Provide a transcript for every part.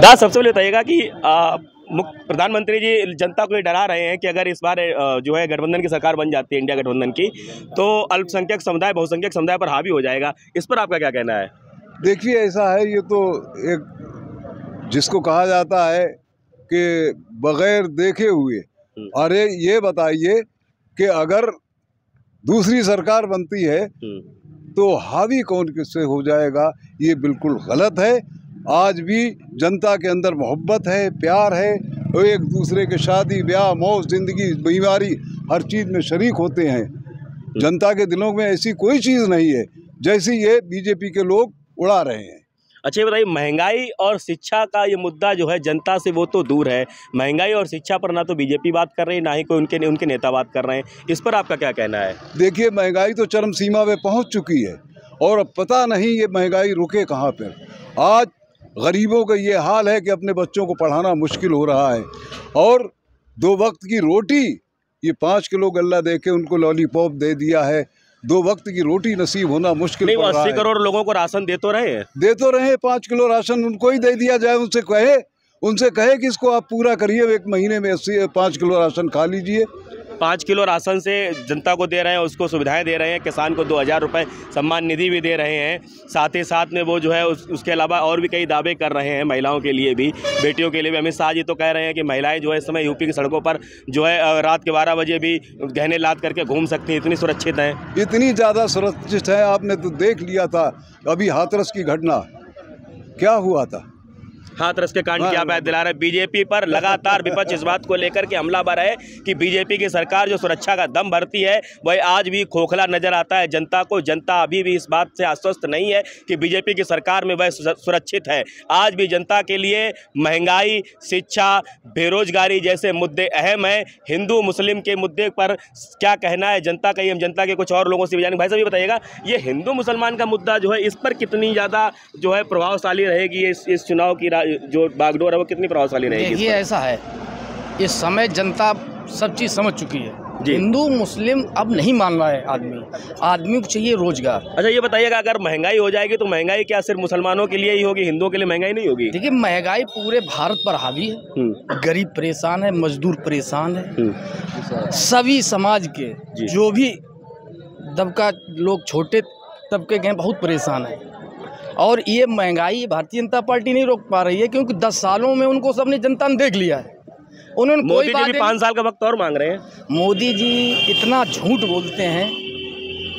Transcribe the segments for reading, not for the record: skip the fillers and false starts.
दादा सबसे पहले बताइएगा कि प्रधानमंत्री जी जनता को ये डरा रहे हैं कि अगर इस बार जो है गठबंधन की सरकार बन जाती है, इंडिया गठबंधन की, तो अल्पसंख्यक समुदाय बहुसंख्यक समुदाय पर हावी हो जाएगा। इस पर आपका क्या कहना है? देखिए, ऐसा है, ये तो एक जिसको कहा जाता है कि बगैर देखे हुए, अरे ये बताइए कि अगर दूसरी सरकार बनती है तो हावी कौन किससे हो जाएगा, ये बिल्कुल गलत है। आज भी जनता के अंदर मोहब्बत है, प्यार है, और एक दूसरे के शादी ब्याह मौज जिंदगी बीमारी हर चीज़ में शरीक होते हैं। जनता के दिलों में ऐसी कोई चीज़ नहीं है जैसी ये बीजेपी के लोग उड़ा रहे हैं। अच्छा ये बताइए, महंगाई और शिक्षा का ये मुद्दा जो है जनता से वो तो दूर है, महंगाई और शिक्षा पर ना तो बीजेपी बात कर रही है, ना ही कोई उनके नेता बात कर रहे हैं। इस पर आपका क्या कहना है? देखिए, महंगाई तो चरम सीमा पे पहुंच चुकी है और अब पता नहीं ये महंगाई रुके कहाँ पर। आज गरीबों का ये हाल है कि अपने बच्चों को पढ़ाना मुश्किल हो रहा है, और 2 वक्त की रोटी, ये 5 किलो गल्ला दे के उनको लॉलीपॉप दे दिया है, 2 वक्त की रोटी नसीब होना मुश्किल नहीं, 80 करोड़ लोगों को राशन दे तो रहे 5 किलो राशन उनको ही दे दिया जाए। उनसे कहे कि इसको आप पूरा करिए, 1 महीने में 5 किलो राशन खा लीजिए। 5 किलो राशन से जनता को दे रहे हैं, उसको सुविधाएं दे रहे हैं, किसान को 2000 रुपये सम्मान निधि भी दे रहे हैं, साथ ही साथ में वो जो है उसके अलावा और भी कई दावे कर रहे हैं, महिलाओं के लिए भी, बेटियों के लिए भी। अमित शाह जी तो कह रहे हैं कि महिलाएं जो है इस समय यूपी की सड़कों पर जो है रात के 12 बजे भी गहने लाद करके घूम सकती हैं, इतनी सुरक्षित हैं, इतनी ज़्यादा सुरक्षित है। आपने तो देख लिया था अभी हाथरस की घटना, क्या हुआ था। हाथरस के कांड की आप याद दिला रहे हैं। बीजेपी पर लगातार विपक्ष इस बात को लेकर के हमलावर है कि बीजेपी की सरकार जो सुरक्षा का दम भरती है वह आज भी खोखला नजर आता है जनता को। जनता अभी भी इस बात से आश्वस्त नहीं है कि बीजेपी की सरकार में वह सुरक्षित है। आज भी जनता के लिए महंगाई, शिक्षा, बेरोजगारी जैसे मुद्दे अहम हैं। हिंदू मुस्लिम के मुद्दे पर क्या कहना है जनता का, ये हम जनता के कुछ और लोगों से भी जानेंगे। भाई साहब ये बताइएगा, ये हिंदू मुसलमान का मुद्दा जो है इस पर कितनी ज़्यादा जो है प्रभावशाली रहेगी, इस चुनाव की जो बागडोर है वो कितनी प्रभावशाली रहेगी? देखिए, ऐसा है, इस समय जनता सब चीज़ समझ चुकी है। हिंदू मुस्लिम अब नहीं मान रहा है आदमी को चाहिए रोजगार। अच्छा ये बताइएगा, अगर महंगाई हो जाएगी तो महंगाई क्या सिर्फ मुसलमानों के लिए ही होगी, हिंदुओं के लिए महंगाई नहीं होगी? देखिए, महंगाई पूरे भारत पर हावी है, गरीब परेशान है, मजदूर परेशान है, सभी समाज के जो भी दबका लोग, छोटे तबके के हैं, बहुत परेशान है। और ये महंगाई भारतीय जनता पार्टी नहीं रोक पा रही है, क्योंकि 10 सालों में उनको सबने जनता ने देख लिया है। उन्होंने मोदी जी भी 5 साल का वक्त और मांग रहे हैं। मोदी जी इतना झूठ बोलते हैं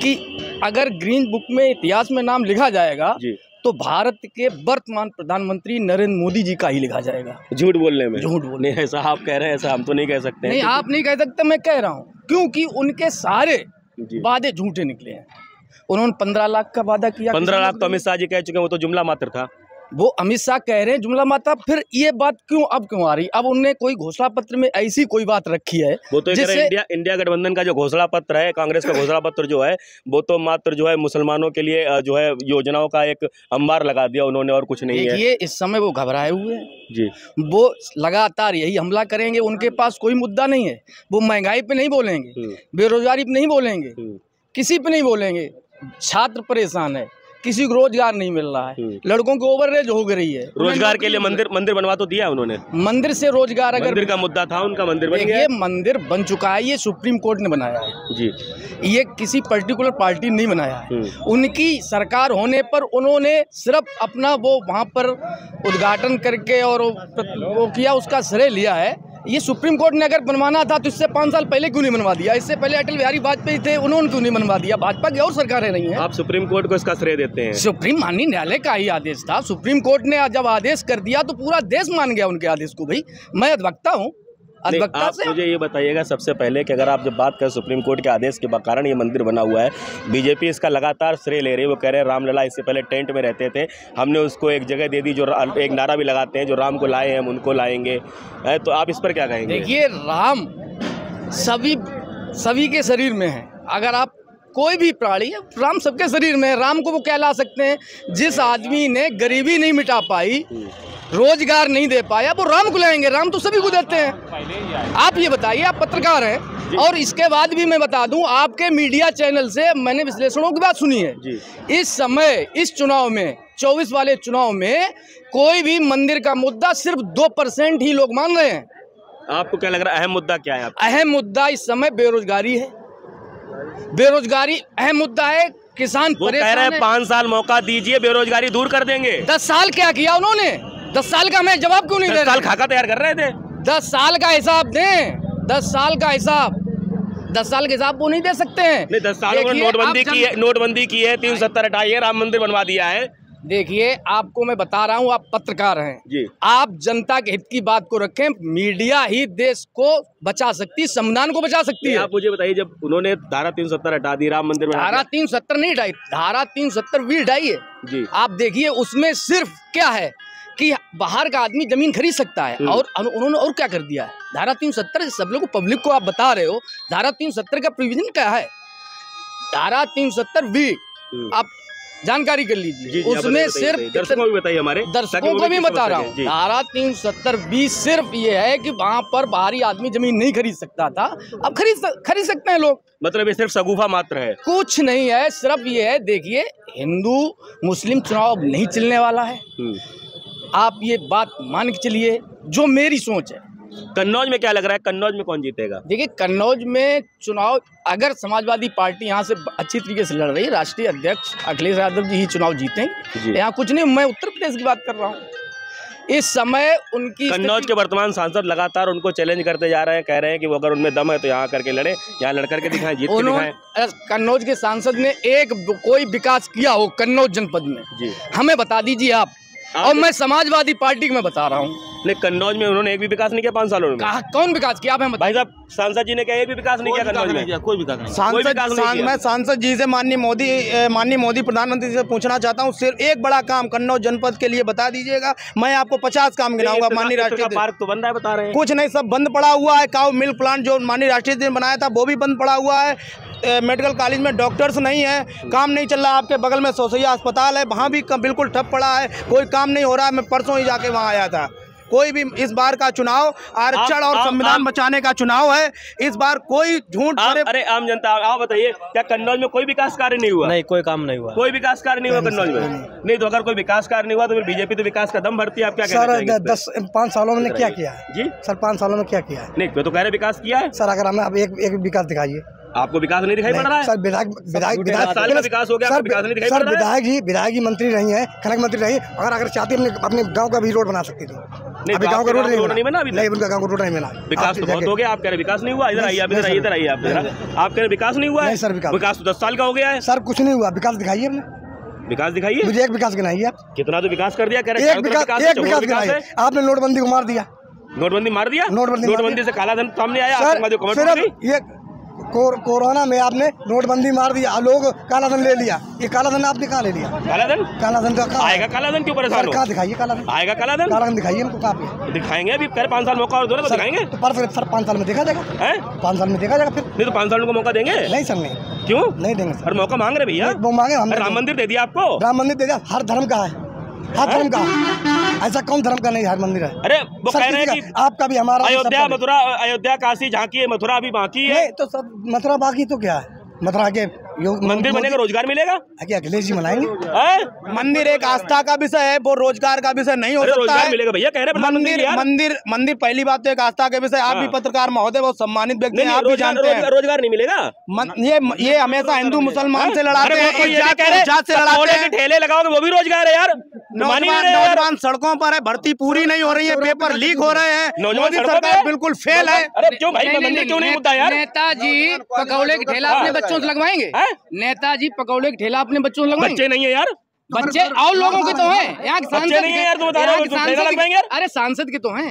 कि अगर ग्रीन बुक में इतिहास में नाम लिखा जाएगा तो भारत के वर्तमान प्रधानमंत्री नरेंद्र मोदी जी का ही लिखा जाएगा। झूठ बोलने में? झूठ बोलने। नहीं, ऐसा आप कह रहे हैं, ऐसा हम तो नहीं कह सकते। नहीं, आप नहीं कह सकते, मैं कह रहा हूँ, क्योंकि उनके सारे वादे झूठे निकले हैं। उन्होंने 15 लाख का वादा किया। 15 लाख तो अमित शाह जी कह चुके हैं, वो तो जुमला मात्र था। वो अमित शाह कह रहे हैं जुमला मात्र, फिर ये बात क्यों आ रही? अब उनने कोई घोषणा पत्र में ऐसी कोई बात रखी है? वो तो इंडिया गठबंधन का जो घोषणा पत्र है, कांग्रेस का घोषणा पत्र जो है, वो तो मात्र जो है मुसलमानों के लिए जो है योजनाओं का एक अंबार लगा दिया उन्होंने, और कुछ नहीं है। ये इस समय वो घबराए हुए हैं जी, वो लगातार यही हमला करेंगे। उनके पास कोई मुद्दा नहीं है, वो महंगाई पे नहीं बोलेंगे, बेरोजगारी पे नहीं बोलेंगे, किसी पे नहीं बोलेंगे। छात्र परेशान है, किसी को रोजगार नहीं मिल रहा है, लड़कों की ओवरएज हो गई है। रोजगार के लिए मंदिर बनवा तो दिया उन्होंने। मंदिर से रोजगार, अगर मंदिर का मुद्दा था उनका, मंदिर बन गया। ये मंदिर बन चुका है, ये सुप्रीम कोर्ट ने बनाया है जी, ये किसी पर्टिकुलर पार्टी ने नहीं बनाया है। उनकी सरकार होने पर उन्होंने सिर्फ अपना वो वहाँ पर उद्घाटन करके और वो किया, उसका श्रेय लिया है। ये सुप्रीम कोर्ट ने अगर बनवाना था तो इससे 5 साल पहले क्यों नहीं बनवा दिया? इससे पहले अटल बिहारी वाजपेयी थे, उन्होंने क्यों नहीं बनवा दिया? भाजपा की और सरकारें नहीं है। आप सुप्रीम कोर्ट को इसका श्रेय देते हैं? सुप्रीम माननीय न्यायालय का ही आदेश था। सुप्रीम कोर्ट ने जब आदेश कर दिया तो पूरा देश मान गया उनके आदेश को। भाई, मैं अधिवक्ता हूँ। आप मुझे ये बताइएगा सबसे पहले कि अगर आप जब बात करें सुप्रीम कोर्ट के आदेश के कारण ये मंदिर बना हुआ है, बीजेपी इसका लगातार श्रेय ले रही है। वो कह रहे हैं रामलला इससे पहले टेंट में रहते थे, हमने उसको एक जगह दे दी, जो एक नारा भी लगाते हैं, जो राम को लाए हैं हम उनको लाएंगे। तो आप इस पर क्या कहेंगे? देखिए, राम सभी के शरीर में है। अगर आप कोई भी प्राणी है, राम सबके शरीर में है। राम को वो क्या ला सकते हैं? जिस आदमी ने गरीबी नहीं मिटा पाई, रोजगार नहीं दे पाया, वो राम को लाएंगे। राम तो सभी को देते हैं। आप ये बताइए, आप पत्रकार हैं, और इसके बाद भी मैं बता दूं, आपके मीडिया चैनल से मैंने विश्लेषणों की बात सुनी है। इस समय इस चुनाव में 2024 वाले चुनाव में कोई भी मंदिर का मुद्दा सिर्फ 2% ही लोग मान रहे हैं। आपको क्या लग रहा है अहम मुद्दा क्या है? अहम मुद्दा इस समय बेरोजगारी है। बेरोजगारी अहम मुद्दा है। किसान वो कह रहे हैं 5 साल मौका दीजिए, बेरोजगारी दूर कर देंगे। 10 साल क्या किया उन्होंने? 10 साल का हमें जवाब क्यों नहीं दे रहे? 10 साल खाका तैयार कर रहे थे। 10 साल का हिसाब दें। 10 साल का हिसाब, 10 साल के हिसाब वो नहीं दे सकते हैं। नहीं, 10 सालों में नोटबंदी की है, 370 हटाई है, राम मंदिर बनवा दिया है। देखिए, आपको मैं बता रहा हूँ, आप पत्रकार हैं जी, आप जनता के हित की बात को रखें। मीडिया ही देश को बचा सकती है, संविधान को बचा सकती है। आप मुझे बताइए, जब उन्होंने धारा 370 हटा दी, राम मंदिर बना, धारा 370 नहीं हटाई, धारा 370 भी हटाई है जी। आप देखिए, उसमें सिर्फ क्या है कि बाहर का आदमी जमीन खरीद सकता है, और उन्होंने और क्या कर दिया है? धारा 370 सब लोग पब्लिक को आप बता रहे हो, धारा 370 का प्रोविजन क्या है? धारा 370 भी आप जानकारी कर लीजिए। उसमें सिर्फ दर्शकों को भी बताइए, हमारे दर्शकों को भी बता रहा हूँ, धारा 370 सिर्फ ये है कि वहाँ पर बाहरी आदमी जमीन नहीं खरीद सकता था, अब खरीद सकते हैं लोग। मतलब ये सिर्फ सगुफा मात्र है, कुछ नहीं है, सिर्फ ये है। देखिए, हिंदू मुस्लिम चुनाव अब नहीं चलने वाला है, आप ये बात मान के चलिए, जो मेरी सोच है। कन्नौज में क्या लग रहा है, कन्नौज में कौन जीतेगा? देखिए, कन्नौज में चुनाव अगर समाजवादी पार्टी यहाँ से अच्छी तरीके से लड़ रही है, राष्ट्रीय अध्यक्ष अखिलेश यादव जी ही चुनाव जीतेंगे। यहाँ कुछ नहीं, मैं उत्तर प्रदेश की बात कर रहा हूँ। इस समय उनकी कन्नौज के वर्तमान सांसद लगातार उनको चैलेंज करते जा रहे हैं, कह रहे हैं कि वो अगर उनमें दम है तो यहाँ करके लड़े, यहाँ लड़ करके दिखाएं, जीत के दिखाएं। कन्नौज के सांसद ने कोई विकास किया हो कन्नौज जनपद में जी, हमें बता दीजिए आप। और मैं समाजवादी पार्टी को मैं बता रहा हूँ, लेकिन कन्नौज में उन्होंने एक भी विकास नहीं किया 5 सालों में। कौन विकास किया? आप भाई साहब, सांसद जी ने क्या एक भी विकास नहीं किया कन्नौज में? कोई विकास नहीं। मैं सांसद जी से माननीय मोदी प्रधानमंत्री से पूछना चाहता हूँ, सिर्फ एक बड़ा काम कन्नौज जनपद के लिए बता दीजिएगा, मैं आपको 50 काम गिनाऊंगा। माननीय राष्ट्रीय पार्क तो बंद है, बता रहे हैं कुछ नहीं, सब बंद पड़ा हुआ है। काउ मिल्क प्लांट जो माननीय राष्ट्रीय ने बनाया था वो भी बंद पड़ा हुआ है। मेडिकल कॉलेज में डॉक्टर्स नहीं है, काम नहीं चल रहा। आपके बगल में सोसैया अस्पताल है, वहाँ भी बिल्कुल ठप पड़ा है, कोई काम नहीं हो रहा है। मैं परसों ही जाके वहाँ आया था। कोई भी इस बार का चुनाव आरक्षण और संविधान बचाने का चुनाव है, इस बार कोई झूठ। अरे आम जनता, आप बताइए, क्या कन्नौज में कोई विकास कार्य नहीं हुआ? नहीं, कोई काम नहीं हुआ, कोई विकास कार्य नहीं हुआ कन्नौज में। नहीं तो अगर कोई विकास कार्य नहीं हुआ तो फिर बीजेपी तो विकास का दम भरती है। आप क्या कहना चाहेंगे? 5 सालों में क्या किया है जी सर? 5 सालों में क्या किया है? नहीं, तो कह रहे विकास किया है सर। अगर हमें अब एक विकास दिखाइए। आपको विकास नहीं दिखाई पड़ रहा है सर? विधायक विकास हो गया, विकास नहीं दिखाई पड़ रहा है। विधायक जी मंत्री रही है, खनन मंत्री रही, अगर चाहती अपने गांव का भी रोड बना सकती थी। अभी गांव का रोड नहीं बना, अभी नहीं, उनका गांव का रोड नहीं बना। विकास तो बहुत हो गया, आप कह रहे विकास नहीं हुआ। इधर आइए, आप इधर आइए, इधर आइए, आप कह रहे विकास नहीं हुआ है सर। विकास तो 10 साल का हो गया है सर, कुछ नहीं हुआ। विकास दिखाइए हमने, विकास दिखाइए, मुझे एक विकास गिनाइए आप। कितना तो विकास कर दिया, कह रहे एक विकास गिनाइए। आपने नोटबंदी को मार दिया, नोटबंदी मार दिया। नोटबंदी से काला धन सामने आया। कोरोना में आपने नोटबंदी मार दिया, लोग काला धन ले लिया। ये काला धन आपने कहाँ ले लिया? काला धन का आएगा, काला धन क्यों परेशान हो? कहाँ दिखाइए काला धन? आएगा काला धन दिखाइए हमको। कहाँ पे दिखाएंगे? अभी 5 साल मौका और दो ना, तो दिखाएंगे। तो पर सर 5 साल में देखा जाएगा, 5 साल में देखा जाएगा फिर। नहीं तो 5 साल को मौका देंगे? नहीं सर, नहीं। क्यों नहीं देंगे सर? मौका मांग रहे भैया, वो मांगे हम। राम मंदिर दे दिया आपको, राम मंदिर दे दिया। हर धर्म का है, हर धर्म का। ऐसा कौन धर्म का नहीं हर मंदिर है? अरे वो कह रहे हैं कि आपका भी, हमारा अयोध्या, मथुरा, अयोध्या काशी झांकी है, मथुरा अभी बाकी है। तो सब मथुरा बाकी तो क्या है? मथुरा के मंदिर बनेगा, रोजगार मिलेगा। अखिलेश जी मनाएंगे। मंदिर एक आस्था का विषय है, वो रोजगार का विषय नहीं हो सकता है। मिलेगा भैया, कह रहे मंदिर पहली बात तो एक आस्था के विषय। आप भी पत्रकार महोदय, बहुत सम्मानित व्यक्ति हैं, आप भी जानते हैं रोजगार नहीं मिलेगा। ये हमेशा हिंदू मुसलमान से लड़ाते हैं, ठेले लगाओगे वो भी रोजगार है यार। नौजवान सड़कों पर है, भर्ती पूरी नहीं हो रही है, पेपर लीक हो रहे हैं, मोदी सरकार बिल्कुल फेल है। अरे क्यों भाई, मंदिर क्यों नहीं मुद्दा यार? नेताजी पकौड़े का ठेला अपने बच्चों से लगवाएंगे? नेताजी पकौड़े का ठेला अपने बच्चों से लगवाएंगे? बच्चे नहीं है यार, बच्चे और लोगों के तो हैं। यहाँ सांसद नहीं है यार, तुम बता रहे हो। अरे सांसद के तो हैं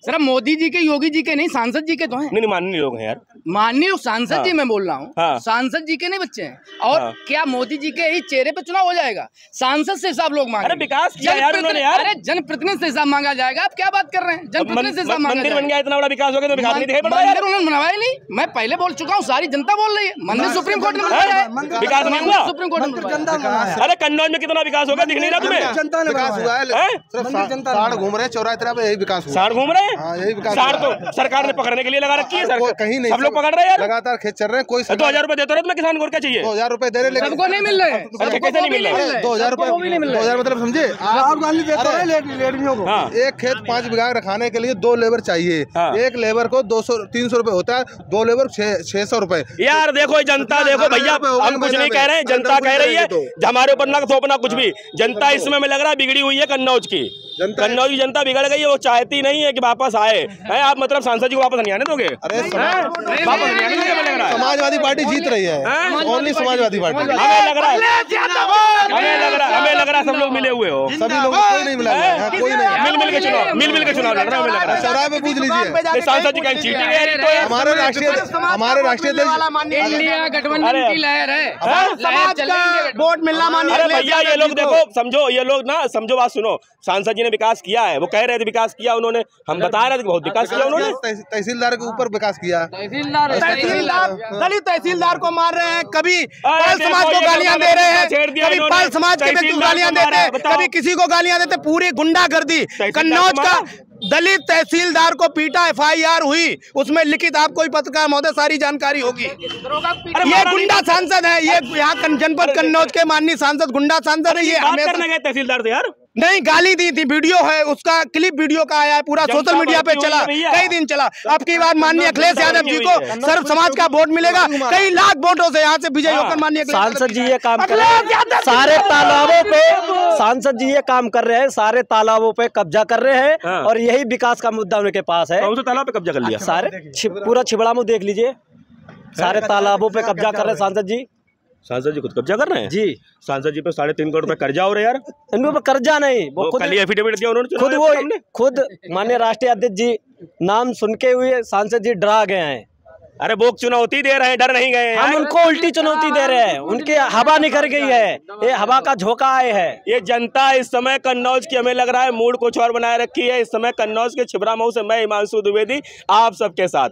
सर, मोदी जी के, योगी जी के नहीं, सांसद जी के तो हैं। नहीं, माननीय लोग हैं यार, माननीय सांसद जी मैं बोल रहा हूँ। सांसद जी के नहीं बच्चे हैं। और क्या मोदी जी के ही चेहरे पे चुनाव हो जाएगा? सांसद से हिसाब लोग मांगे। अरे विकास किया यार उन्होंने यार। अरे जनप्रतिनिधि से हिसाब मांगा जाएगा, आप क्या बात कर रहे हैं? जनप्रतिनिधि से हिसाब मांगा मंदिर बन गया, इतना बड़ा विकास हो गया तो विकास नहीं दिखाई पड़ रहा है। मंदिर उन्होंने बनवाया नहीं, मैं पहले बोल चुका हूँ, सारी जनता बोल रही है। मंदिर सुप्रीम कोर्ट ने बनवाया है, विकास नहीं हुआ। सुप्रीम कोर्ट ने बनवाया। अरे कन्नौज में कितना विकास हो गया, दिख नहीं रहा तुम्हें? जनता ने विकास हुआ है, घूम रहे चौराहे तरफ, यही विकास हुआ। साढ़ घूम रहे हाँ, यही विकास सार तो सरकार ने पकड़ने के लिए लगा रखी है, कहीं नहीं, सब लोग पकड़ रहे हैं यार, लगातार खेत चल रहे हैं। कोई 2000 रुपए देते रहे तुम्हें किसान को, और क्या चाहिए? 2000 रुपए दे रहे, लेकिन सबको नहीं मिल रहे हैं, कैसे नहीं मिल रहे? 2000 रुपए, 2000 मतलब समझे आप? एक खेत 5 बीघा रखाने के लिए 2 लेबर चाहिए। एक लेबर को 200-300 रुपए होता है, 2 लेबर 600 रुपए। यार देखो जनता, देखो भैया हम कुछ नहीं कह रहे हैं, जनता कह रही है हमारे ऊपर ना थोपना कुछ भी। जनता इसमें हमें लग रहा है बिगड़ी हुई है कन्नौज की, कन्नौज की जनता बिगड़ गई है, वो चाहती नहीं है कि वापस आए हैं। आप मतलब सांसद जी को वापस नहीं आने दोगे? अरे वापस नहीं आने दोगे? हमें लग रहा है समाजवादी पार्टी जीत रही है, ओनली समाजवादी पार्टी। हमें लग रहा है सब लोग मिले हुए हो, सभी लोग, कोई नहीं मिला है, कोई नहीं, मिल के चुनाव लड़ रहा है। हमें लग रहा है चौराहे पे पूछ लीजिए, सांसद जी कहीं चीटिंग है तो हमारे राष्ट्रीय इंडिया गठबंधन की लहर है, वोट मिलना मानिए। अरे भैया ये लोग देखो, समझो ये लोग ना, समझो बात सुनो, सांसद जी ने विकास किया है, वो कह रहे थे विकास किया उन्होंने, हम बता रहे थे बहुत विकास किया उन्होंने। तहसीलदार के ऊपर विकास किया, दलित तहसीलदार को मार रहे हैं, कभी पाल समाज को गालियां दे रहे हैं, कभी पाल समाज के व्यक्ति को गालियां देते हैं, कभी किसी को गालियां देते, पूरी गुंडागर्दी। कन्नौज का दलित तहसीलदार को पीटा, FIR हुई, उसमें लिखित आपको ही पत्रकार महोदय सारी जानकारी होगी। ये गुंडा सांसद है, ये यहाँ जनपद कन्नौज के माननीय सांसद गुंडा सांसद है। ये हमें करने गए तहसीलदार से यार, नहीं, गाली दी थी, वीडियो है उसका, क्लिप वीडियो का आया है, पूरा सोशल मीडिया पे चला, कई दिन चला। अब की बार माननीय अखिलेश यादव जी को सर्व समाज का वोट मिलेगा, कई लाख वोटों से यहाँ से विजय होकर माननीय सांसद जी ये काम कर रहे हैं, सारे तालाबों पे सांसद जी ये काम कर रहे हैं, सारे तालाबों पे कब्जा कर रहे हैं, और यही विकास का मुद्दा उनके पास है। कौन से तालाब पे कब्जा कर लिया? सारे पूरा छिबड़ा देख लीजिए, सारे तालाबों पे कब्जा कर रहे हैं सांसद जी। सांसद जी खुद कब्जा कर रहे हैं जी। सांसद जी पे 3.5 करोड़ रुपए कर्जा हो रहे यार। इनके ऊपर कर्जा नहीं, वो खुद एफिडेविट दिया उन्होंने, खुद माननीय राष्ट्रीय अध्यक्ष जी नाम सुन के हुए सांसद जी डरा गए हैं। अरे वो चुनौती दे रहे हैं, डर नहीं गए। हम उनको उल्टी चुनौती दे रहे हैं, उनकी हवा निकल गई है, ये हवा का झोंका आए है। ये जनता इस समय कन्नौज की हमें लग रहा है मूड कुछ और बनाए रखी है। इस समय कन्नौज के छिबरा मऊ से मैं हिमांशु द्विवेदी आप सबके साथ।